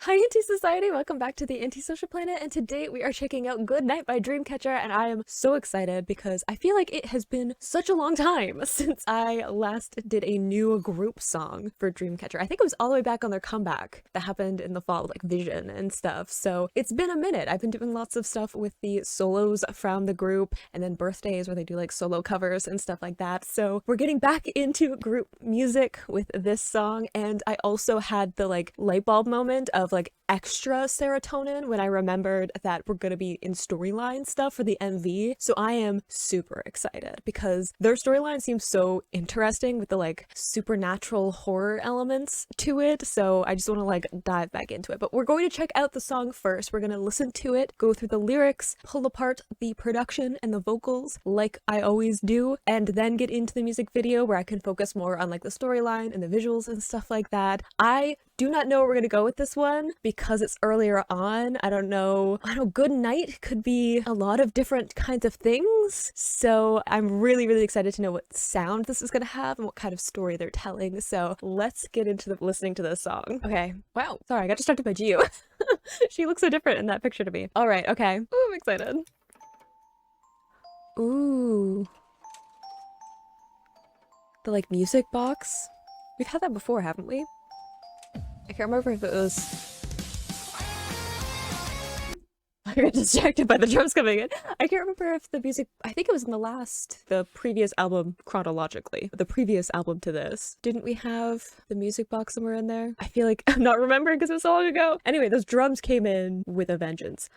Hi Anti-Society, welcome back to the Antisocial Planet, and today we are checking out Good Night by Dreamcatcher, and I am so excited because I feel like it has been such a long time since I last did a new group song for Dreamcatcher. I think it was all the way back on their comeback that happened in the fall, like Vision and stuff, so it's been a minute. I've been doing lots of stuff with the solos from the group, and then birthdays where they do like solo covers and stuff like that, so we're getting back into group music with this song, and I also had the like light bulb moment of like extra serotonin when I remembered that we're gonna be in storyline stuff for the MV. So I am super excited because their storyline seems so interesting with the like supernatural horror elements to it. So I just want to like dive back into it. But we're going to check out the song first. We're gonna listen to it, go through the lyrics, pull apart the production and the vocals like I always do, and then get into the music video where I can focus more on like the storyline and the visuals and stuff like that. I do not know where we're gonna go with this one because it's earlier on. I don't know, Good Night could be a lot of different kinds of things. So I'm really excited to know what sound this is gonna have and what kind of story they're telling. So let's get into listening to this song. Okay. Wow. Sorry, I got distracted by Gio. She looks so different in that picture to me. All right. Okay. Ooh, I'm excited. Ooh. The like music box. We've had that before, haven't we? I can't remember if it was... I got distracted by the drums coming in. I can't remember if the music... I think it was in the previous album chronologically. The previous album to this. Didn't we have the music box somewhere in there? I feel like I'm not remembering because it was so long ago. Anyway, those drums came in with a vengeance.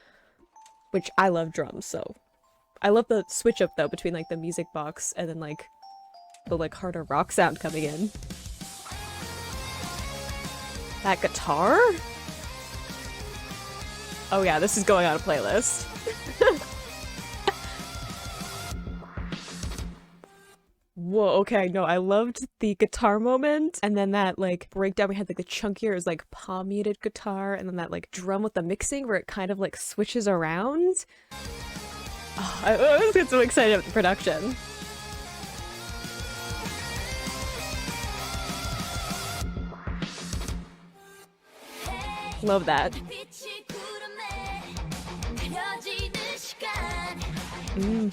Which I love drums, so... I love the switch up though between like the music box and then like the like harder rock sound coming in. That guitar? Oh yeah, this is going on a playlist. Whoa, okay, no, I loved the guitar moment, and then that like breakdown we had like the chunkier is like palm muted guitar, and then that like drum with the mixing where it kind of like switches around. Oh, I always get so excited about the production. Love that. Mm.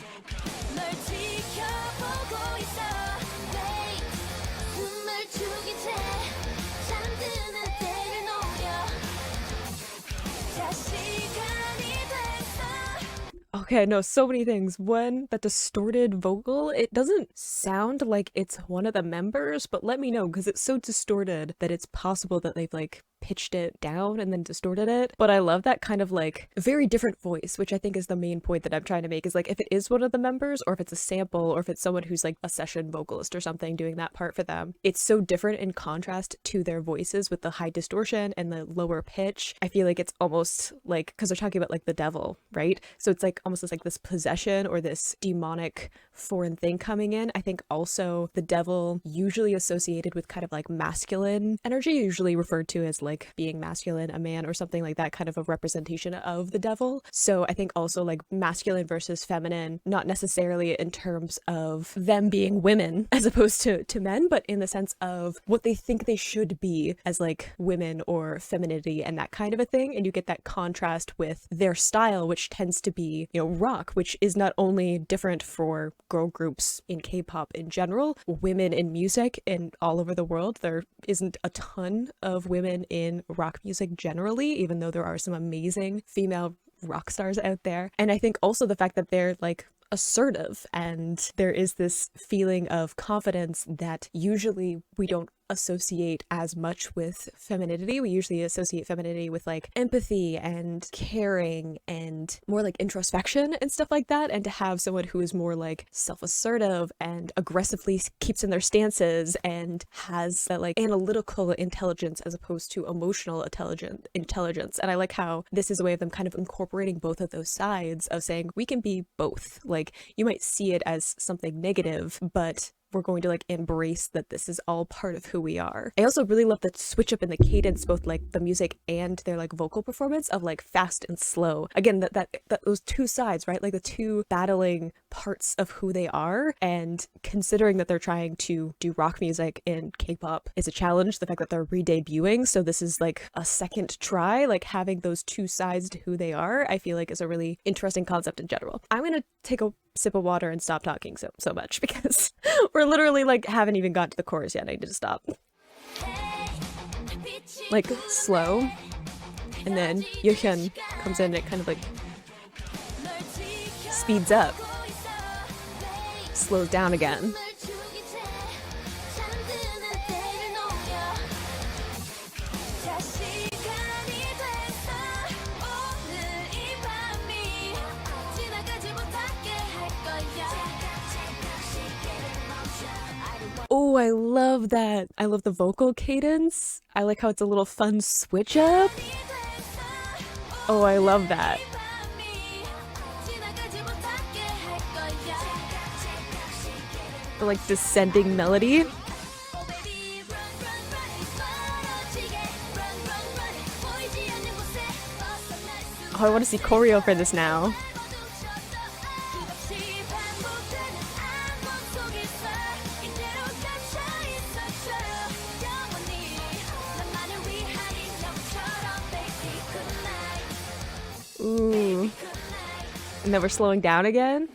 Okay, no, so many things. One, that distorted vocal, it doesn't sound like it's one of the members, but let me know because it's so distorted that it's possible that they've like pitched it down and then distorted it. But I love that kind of like very different voice, which I think is the main point that I'm trying to make, is like if it is one of the members or if it's a sample or if it's someone who's like a session vocalist or something doing that part for them, it's so different in contrast to their voices with the high distortion and the lower pitch. I feel like it's almost like, because they're talking about like the devil, right? So it's like almost like this possession or this demonic foreign thing coming in. I think also the devil usually associated with kind of like masculine energy, usually referred to as like being masculine, a man or something like that, kind of a representation of the devil. So I think also like masculine versus feminine, not necessarily in terms of them being women as opposed to men, but in the sense of what they think they should be as like women or femininity and that kind of a thing. And you get that contrast with their style, which tends to be, you know, rock, which is not only different for girl groups in K-pop in general, women in music and all over the world. There isn't a ton of women in rock music generally, even though there are some amazing female rock stars out there. And I think also the fact that they're like assertive and there is this feeling of confidence that usually we don't associate as much with femininity. We usually associate femininity with like empathy and caring and more like introspection and stuff like that. And to have someone who is more like self-assertive and aggressively keeps in their stances and has that like analytical intelligence as opposed to emotional intelligence. And I like how this is a way of them kind of incorporating both of those sides of saying we can be both. Like you might see it as something negative, but we're going to like embrace that this is all part of who we are. I also really love the switch up in the cadence, both like the music and their like vocal performance of like fast and slow. Again, that those two sides, right? Like the two battling parts of who they are. And considering that they're trying to do rock music in K-pop is a challenge, the fact that they're re-debuting, so this is like a second try, like having those two sides to who they are, I feel like is a really interesting concept in general. I'm gonna take a sip of water and stop talking so much because we're literally like haven't even got to the chorus yet. I need to stop. Like slow, and then Yohyun comes in and it kind of like speeds up, slows down again. Oh, I love that. I love the vocal cadence. I like how it's a little fun switch up. Oh, I love that. The like descending melody. Oh, I want to see choreo for this now. Ooh. And then we're slowing down again.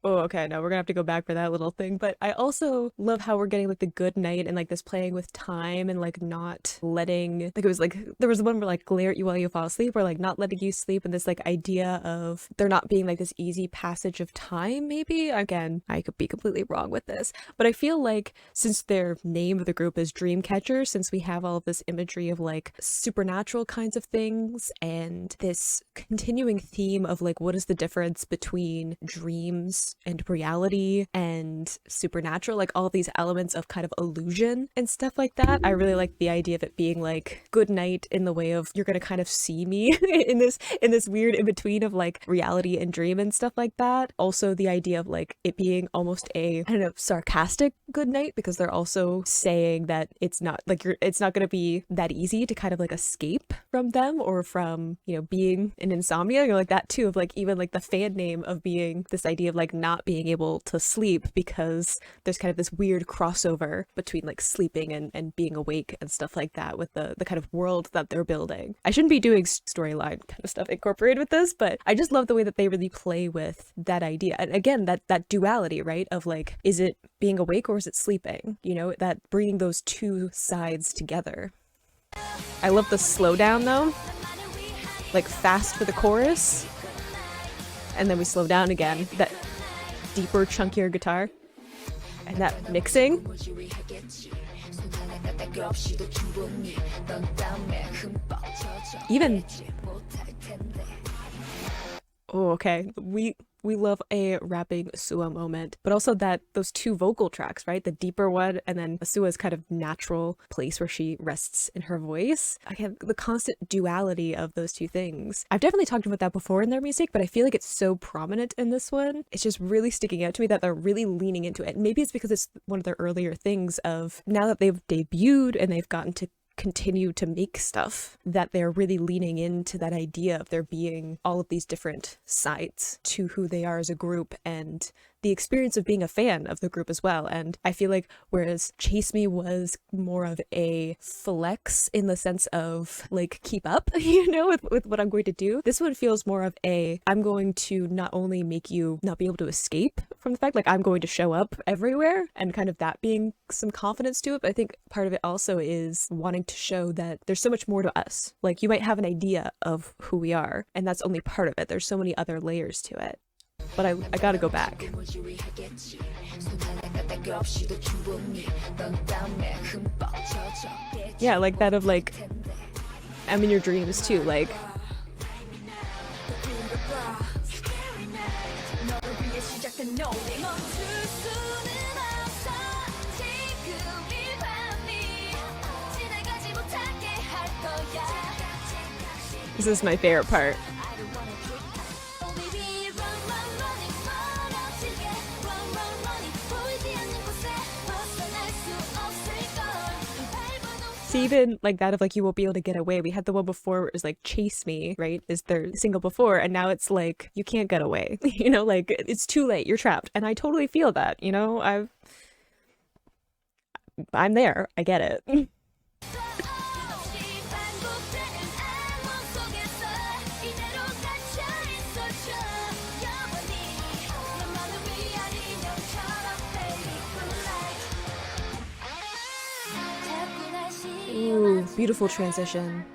Oh, okay, no, we're gonna have to go back for that little thing. But I also love how we're getting like the good night and like this playing with time and like not letting, like it was like, there was one where like glare at you while you fall asleep, or like not letting you sleep, and this like idea of there not being like this easy passage of time, maybe? Again, I could be completely wrong with this, but I feel like since their name of the group is Dreamcatcher, since we have all of this imagery of like supernatural kinds of things and this continuing theme of like what is the difference between dreams and reality and supernatural, like all these elements of kind of illusion and stuff like that. I really like the idea of it being like good night in the way of you're gonna kind of see me in this weird in between of like reality and dream and stuff like that. Also the idea of like it being almost a, I don't know, sarcastic good night, because they're also saying that it's not like it's not gonna be that easy to kind of like escape from them or from, you know, being an insomnia, you know, like that too, of like even like the fan name of being this idea of like not being able to sleep, because there's kind of this weird crossover between like sleeping and being awake and stuff like that with the kind of world that they're building. I shouldn't be doing storyline kind of stuff incorporated with this, but I just love the way that they really play with that idea. And again, that duality, right, of like, is it being awake or is it sleeping? You know, that bringing those two sides together. I love the slowdown though, like fast for the chorus, and then we slow down again. That deeper, chunkier guitar, and that mixing. Even, oh, okay, we love a rapping Asua moment, but also that those two vocal tracks, right? The deeper one, and then Asua's kind of natural place where she rests in her voice. Again, the constant duality of those two things. I've definitely talked about that before in their music, but I feel like it's so prominent in this one. It's just really sticking out to me that they're really leaning into it. Maybe it's because it's one of their earlier things of now that they've debuted and they've gotten to continue to make stuff, that they're really leaning into that idea of there being all of these different sides to who they are as a group and the experience of being a fan of the group as well. And I feel like whereas Chase Me was more of a flex in the sense of like keep up, you know, with what I'm going to do, this one feels more of a I'm going to not only make you not be able to escape from the fact, like I'm going to show up everywhere, and kind of that being some confidence to it. But I think part of it also is wanting to show that there's so much more to us. Like you might have an idea of who we are, and that's only part of it. There's so many other layers to it. But I gotta go back. Yeah, like that of like, I'm in your dreams too, like. This is my favorite part. See, even like that of like you won't be able to get away. We had the one before where it was like chase me, right? Is their single before, and now it's like you can't get away. You know, like it's too late. You're trapped. And I totally feel that, you know? I'm there. I get it. Ooh, beautiful transition.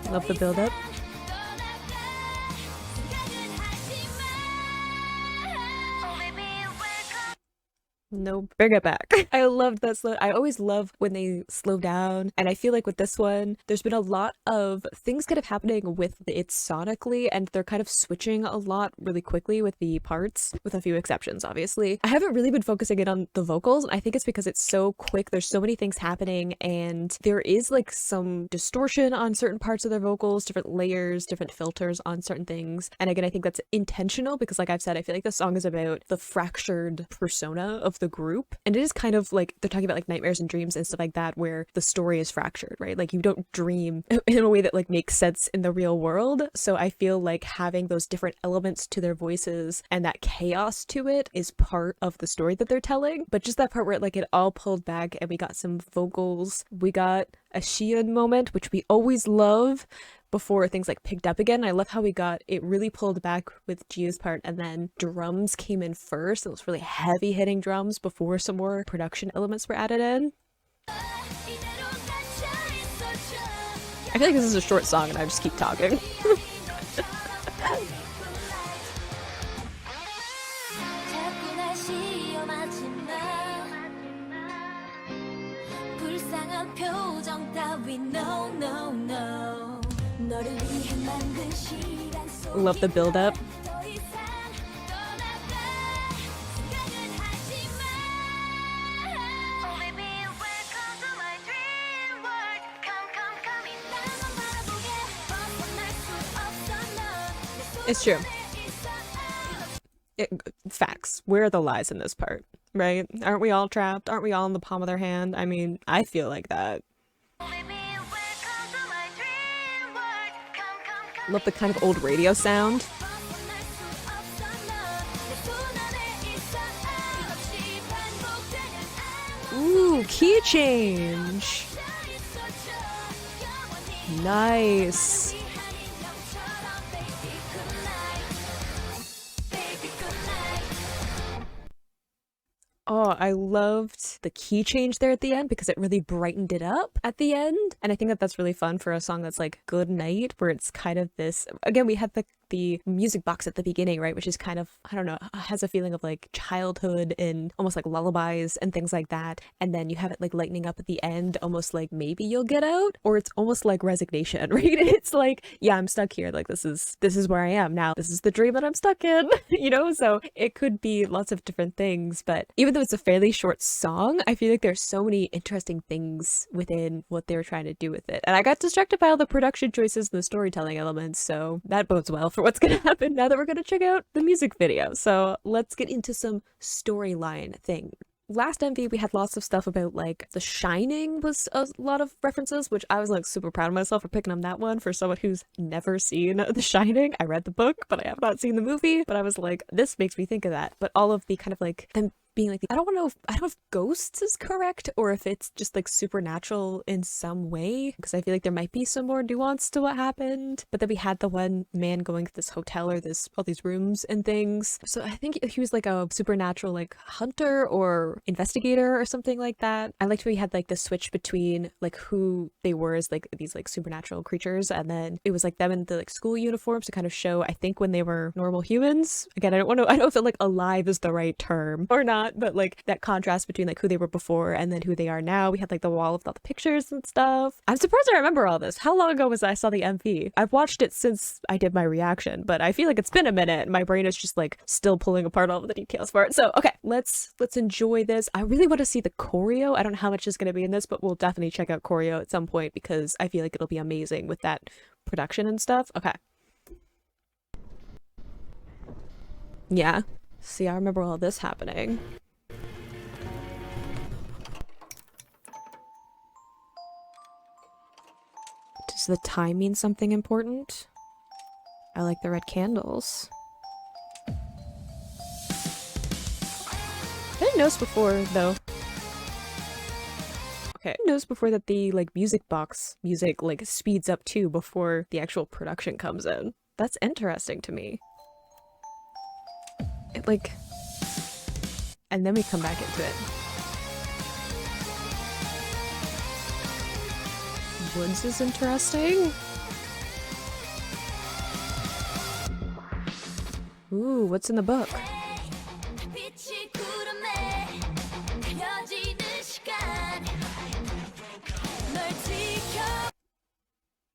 Love the build-up. No, bring it back. I loved that slow. I always love when they slow down, and I feel like with this one, there's been a lot of things kind of happening with it sonically, and they're kind of switching a lot really quickly with the parts, with a few exceptions, obviously. I haven't really been focusing in on the vocals, and I think it's because it's so quick. There's so many things happening, and there is like some distortion on certain parts of their vocals, different layers, different filters on certain things. And again, I think that's intentional because, like I've said, I feel like the song is about the fractured persona of the group, and it is kind of like they're talking about like nightmares and dreams and stuff like that, where the story is fractured, right? Like you don't dream in a way that like makes sense in the real world. So I feel like having those different elements to their voices and that chaos to it is part of the story that they're telling. But just that part where like it all pulled back and we got some vocals, we got a Shion moment, which we always love, before things like picked up again. I love how we got it really pulled back with Gia's part, and then drums came in first. It was really heavy hitting drums before some more production elements were added in. I feel like this is a short song and I just keep talking. Love the build-up. It's true. Facts. Where are the lies in this part, right? Aren't we all trapped? Aren't we all in the palm of their hand? I mean, I feel like that. Love the kind of old radio sound. Ooh, key change. Nice. Oh, I loved the key change there at the end because it really brightened it up at the end. And I think that that's really fun for a song that's like Good Night, where it's kind of this, again, we had the music box at the beginning, right, which is kind of, I don't know, has a feeling of like childhood and almost like lullabies and things like that. And then you have it like lightening up at the end, almost like maybe you'll get out, or it's almost like resignation, right? It's like, yeah, I'm stuck here. Like this is where I am now. This is the dream that I'm stuck in, you know? So it could be lots of different things, but even though it's a fairly short song, I feel like there's so many interesting things within what they were trying to do with it. And I got distracted by all the production choices and the storytelling elements, so that bodes well for what's gonna happen now that we're gonna check out the music video. So let's get into some storyline thing. Last MV we had lots of stuff about like The Shining was a lot of references, which I was like super proud of myself for picking on that one for someone who's never seen The Shining. I read the book, but I have not seen the movie, but I was like, this makes me think of that. But all of the kind of like them being like, I don't know if ghosts is correct or if it's just like supernatural in some way, because I feel like there might be some more nuance to what happened. But then we had the one man going to this hotel or all these rooms and things. So I think he was like a supernatural like hunter or investigator or something like that. I liked when we had like the switch between like who they were as like these like supernatural creatures, and then it was like them in the like school uniforms to kind of show, I think, when they were normal humans. Again, I don't know if it like alive is the right term or not, but like that contrast between like who they were before and then who they are now. We had like the wall of all the pictures and stuff. I'm surprised I remember all this. How long ago was I saw the MV? I've watched it since I did my reaction, but I feel like it's been a minute and my brain is just like still pulling apart all of the details for it. So okay, let's enjoy this. I really want to see the choreo. I don't know how much is going to be in this, but we'll definitely check out choreo at some point because I feel like it'll be amazing with that production and stuff. Okay. Yeah. See, I remember all this happening. Does the time mean something important? I like the red candles. I didn't notice before, though. Okay, I didn't notice before that the, like, music box music, like, speeds up too before the actual production comes in. That's interesting to me. It, like... And then we come back into it. Woods is interesting. Ooh, what's in the book?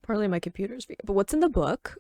Partly my computer's view. But what's in the book?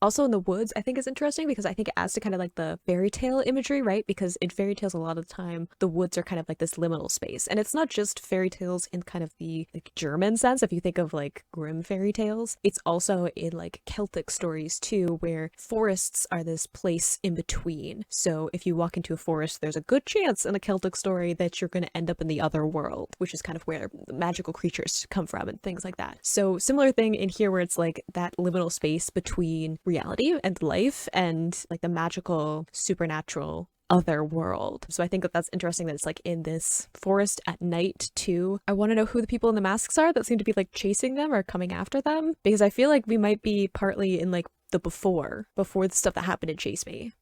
Also in the woods, I think is interesting because I think it adds to kind of like the fairy tale imagery, right? Because in fairy tales, a lot of the time, the woods are kind of like this liminal space. And it's not just fairy tales in kind of the like German sense, if you think of like Grimm fairy tales. It's also in like Celtic stories too, where forests are this place in between. So if you walk into a forest, there's a good chance in a Celtic story that you're going to end up in the other world, which is kind of where the magical creatures come from and things like that. So similar thing in here where it's like that liminal space between reality and life and like the magical supernatural other world. So I think that that's interesting that it's like in this forest at night too. I want to know who the people in the masks are that seem to be like chasing them or coming after them, because I feel like we might be partly in like the before the stuff that happened in Chase Me,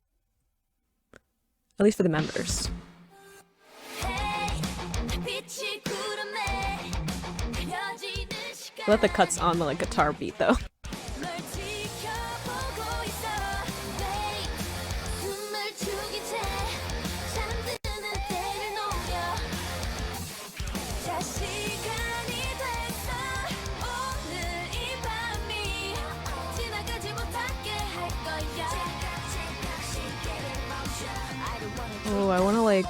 at least for the members. I love the cuts on the like guitar beat though. Oh, I want to like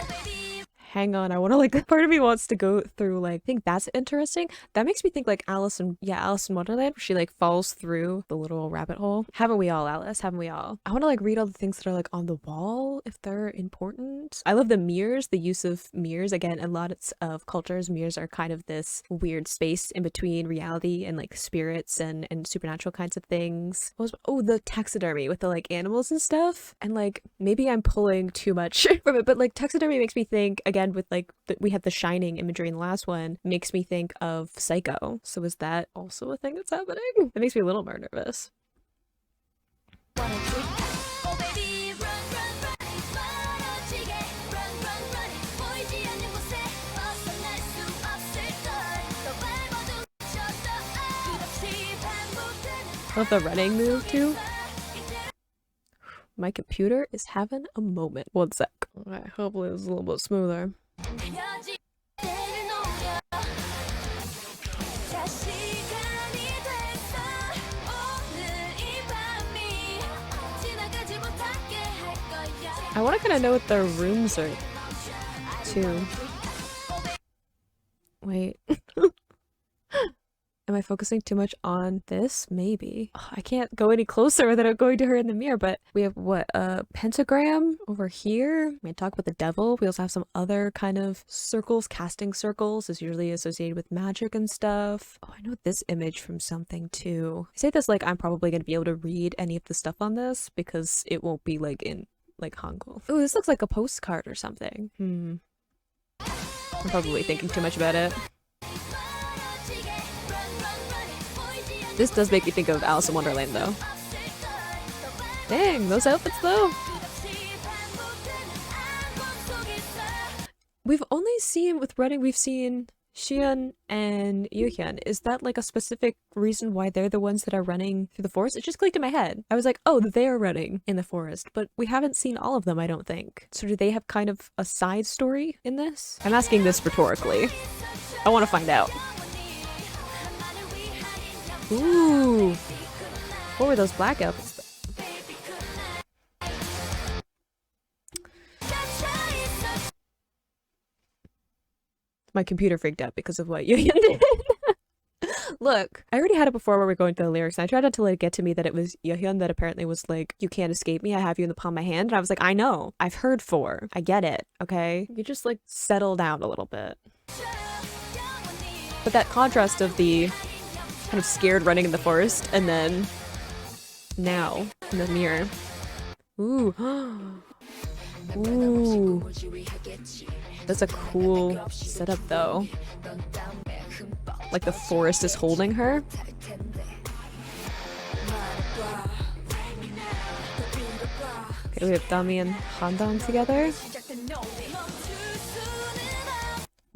hang on. I want to like part of me wants to go through like I think that's interesting. That makes me think like Alice in Wonderland, where she like falls through the little rabbit hole. Haven't we all, Alice? Haven't we all? I want to like read all the things that are like on the wall if they're important. I love the mirrors, the use of mirrors. Again, a lot of cultures, mirrors are kind of this weird space in between reality and like spirits and supernatural kinds of things. Oh, the taxidermy with the like animals and stuff. And like maybe I'm pulling too much from it, but like taxidermy makes me think again with like we had the Shining imagery in the last one, makes me think of Psycho. So is that also a thing that's happening? That makes me a little more nervous. I love the running move too. My computer is having a moment. One sec. Alright, hopefully it's a little bit smoother. I want to kind of know what their rooms are too. Wait. Am I focusing too much on this? Maybe. Oh, I can't go any closer without going to her in the mirror, but we have what? A pentagram over here? We talk about the devil. We also have some other kind of circles. Casting circles is usually associated with magic and stuff. Oh, I know this image from something too. I say this like I'm probably going to be able to read any of the stuff on this because it won't be like in like Hangul. Oh, this looks like a postcard or something. I'm probably thinking too much about it. This does make me think of Alice in Wonderland, though. Dang, those outfits, though. We've only seen, with running, we've seen Xian and Yuhyun. Is that, like, a specific reason why they're the ones that are running through the forest? It just clicked in my head. I was like, oh, they're running in the forest, but we haven't seen all of them, I don't think. So do they have kind of a side story in this? I'm asking this rhetorically. I want to find out. Ooh, what were those black outfits? My computer freaked out because of what Yuhyun did. Look, I already had it before where we're going through the lyrics, and I tried not to let it get to me that it was Yehyun that apparently was like, you can't escape me, I have you in the palm of my hand. And I was like, I know, I've heard 4. I get it, okay? You just like settle down a little bit. But that contrast of the kind of scared running in the forest and then now in the mirror. Ooh. Ooh. That's a cool setup though. Like the forest is holding her. Okay, we have Dami and Handong together.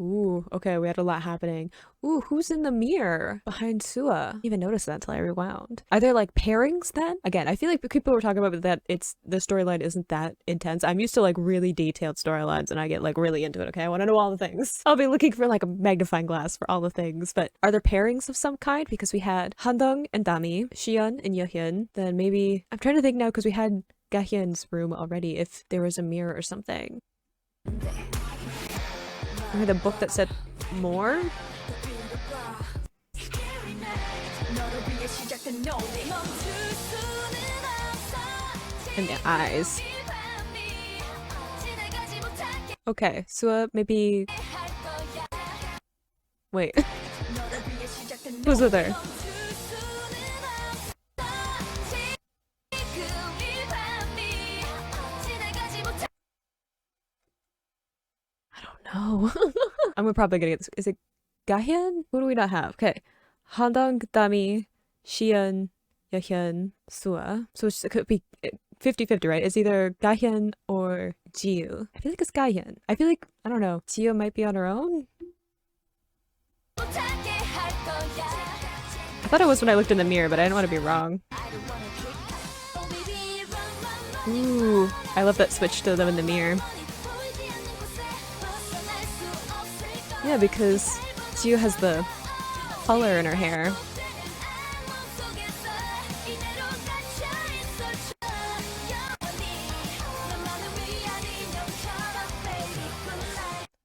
Ooh, okay, we had a lot happening. Ooh, who's in the mirror behind Sua? Didn't even notice that until I rewound. Are there like pairings then? Again, I feel like people were talking about that the storyline isn't that intense. I'm used to like really detailed storylines and I get like really into it, okay? I want to know all the things. I'll be looking for like a magnifying glass for all the things. But are there pairings of some kind? Because we had Handong and Dami, Shion and Yehyun. Then maybe, I'm trying to think now because we had Gahyun's room already, if there was a mirror or something. Or the book that said more? And the eyes. Okay, so maybe... Wait. Who's with her? No. I'm probably gonna get this. Is it Gahyun? Who do we not have? Okay. Handong, Dami, Shion, Yehyun, Sua. So it could be 50-50, right? It's either Gahyun or Jiu. I feel like it's Gahyun. I feel like, I don't know, Jiu might be on her own? I thought it was when I looked in the mirror, but I didn't want to be wrong. Ooh, I love that switch to them in the mirror. Yeah, because Jiu has the color in her hair.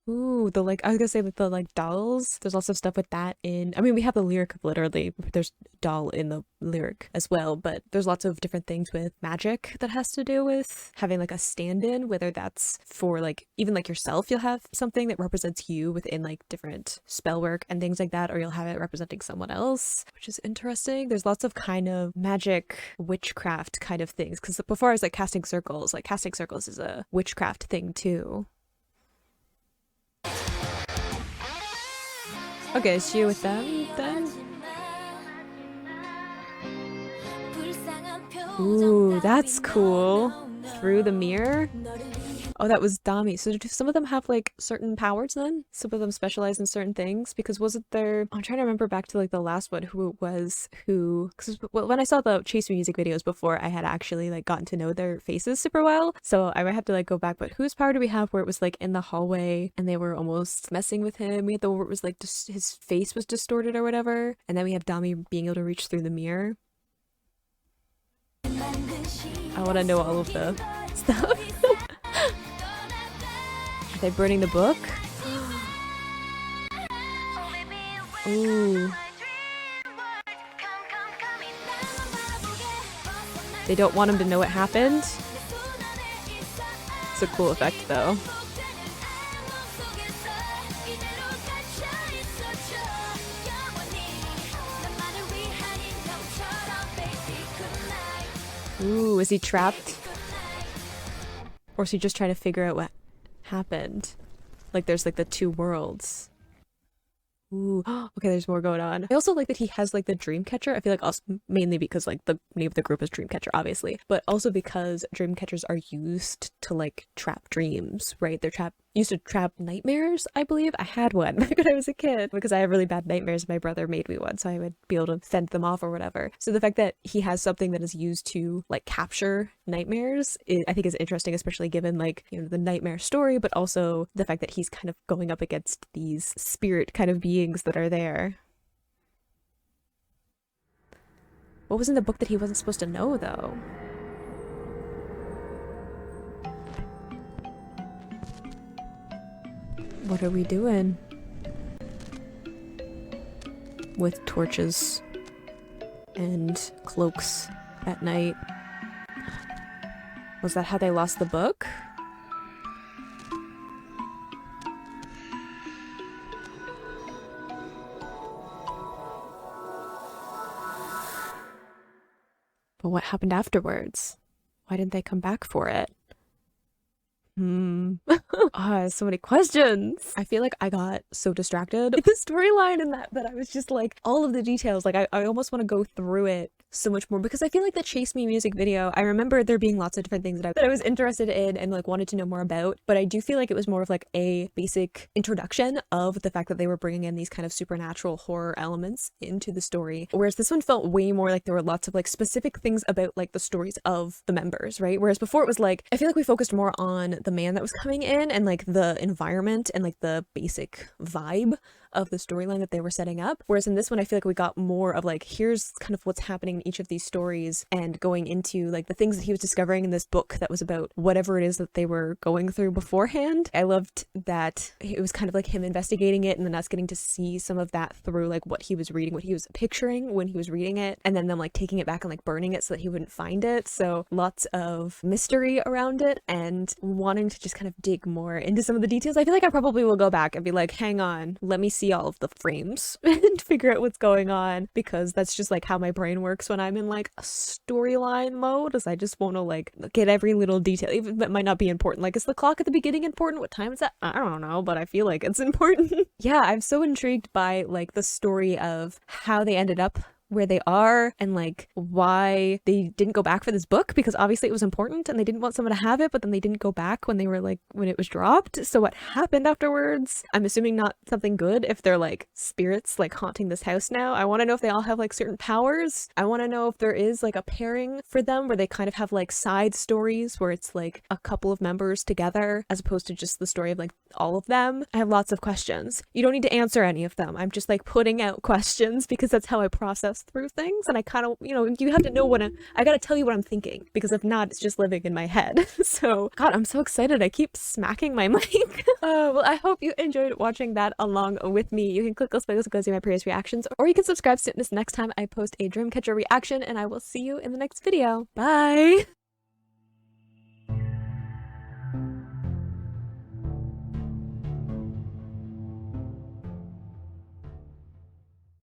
Ooh, the like, I was gonna say like the like dolls. There's lots of stuff with that in, I mean, we have the lyric of literally, there's doll in the lyric as well, but there's lots of different things with magic that has to do with having like a stand-in, whether that's for like, even like yourself, you'll have something that represents you within like different spell work and things like that, or you'll have it representing someone else, which is interesting. There's lots of kind of magic witchcraft kind of things, because before I was like casting circles is a witchcraft thing too. Okay, is she with them then? Ooh, that's cool. Through the mirror? Oh, that was Dami. So do some of them have like certain powers then? Some of them specialize in certain things? Because wasn't there... I'm trying to remember back to like the last one who it was who... Because when I saw the Chase Me music videos before, I had actually like gotten to know their faces super well. So I might have to like go back. But whose power do we have where it was like in the hallway and they were almost messing with him? We had the one where it was like just his face was distorted or whatever. And then we have Dami being able to reach through the mirror. I want to know all of the stuff. Are they burning the book? Ooh. They don't want him to know what happened? It's a cool effect though. Ooh, is he trapped? Or is he just trying to figure out what happened? Like there's like the two worlds. Ooh, okay, there's more going on. I also like that he has like the Dreamcatcher. I feel like also mainly because like the name of the group is Dreamcatcher, obviously, but also because Dreamcatchers are used to like trap dreams, right? They're used to trap nightmares, I believe. I had one when I was a kid because I have really bad nightmares. My brother made me one, so I would be able to fend them off or whatever. So the fact that he has something that is used to like capture nightmares, I think is interesting, especially given like, you know, the nightmare story, but also the fact that he's kind of going up against these spirit kind of beings that are there. What was in the book that he wasn't supposed to know though? What are we doing? with torches and cloaks at night. Was that how they lost the book? But what happened afterwards? Why didn't they come back for it? So many questions. I feel like I got so distracted with the storyline and that I was just like, all of the details, like I almost want to go through it so much more, because I feel like the Chase Me music video, I remember there being lots of different things that I was interested in and like wanted to know more about, but I do feel like it was more of like a basic introduction of the fact that they were bringing in these kind of supernatural horror elements into the story, whereas this one felt way more like there were lots of like specific things about like the stories of the members, right? Whereas before it was like, I feel like we focused more on the man that was coming in and like the environment and like the basic vibe of the storyline that they were setting up. Whereas in this one, I feel like we got more of like, here's kind of what's happening in each of these stories and going into like the things that he was discovering in this book that was about whatever it is that they were going through beforehand. I loved that it was kind of like him investigating it and then us getting to see some of that through like what he was reading, what he was picturing when he was reading it, and then them like taking it back and like burning it so that he wouldn't find it. So lots of mystery around it and wanting to just kind of dig more into some of the details. I feel like I probably will go back and be like, hang on, let me see all of the frames and figure out what's going on, because that's just like how my brain works when I'm in like a storyline mode, is I just want to like get every little detail, even if it might not be important. Like, is the clock at the beginning important? What time is that? I don't know, but I feel like it's important. Yeah, I'm so intrigued by like the story of how they ended up where they are and like why they didn't go back for this book, because obviously it was important and they didn't want someone to have it, but then they didn't go back when they were like, when it was dropped. So what happened afterwards? I'm assuming not something good if they're like spirits like haunting this house now. I want to know if they all have like certain powers. I want to know if there is like a pairing for them where they kind of have like side stories where it's like a couple of members together as opposed to just the story of like all of them. I have lots of questions. You don't need to answer any of them. I'm just like putting out questions because that's how I process through things, and I kind of, you know, you have to know what I gotta tell you what I'm thinking, because if not, it's just living in my head. So God, I'm so excited. I keep smacking my mic. Well, I hope you enjoyed watching that along with me. You can click those buttons to go see my previous reactions, or you can subscribe so this next time I post a Dreamcatcher reaction, and I will see you in the next video. Bye.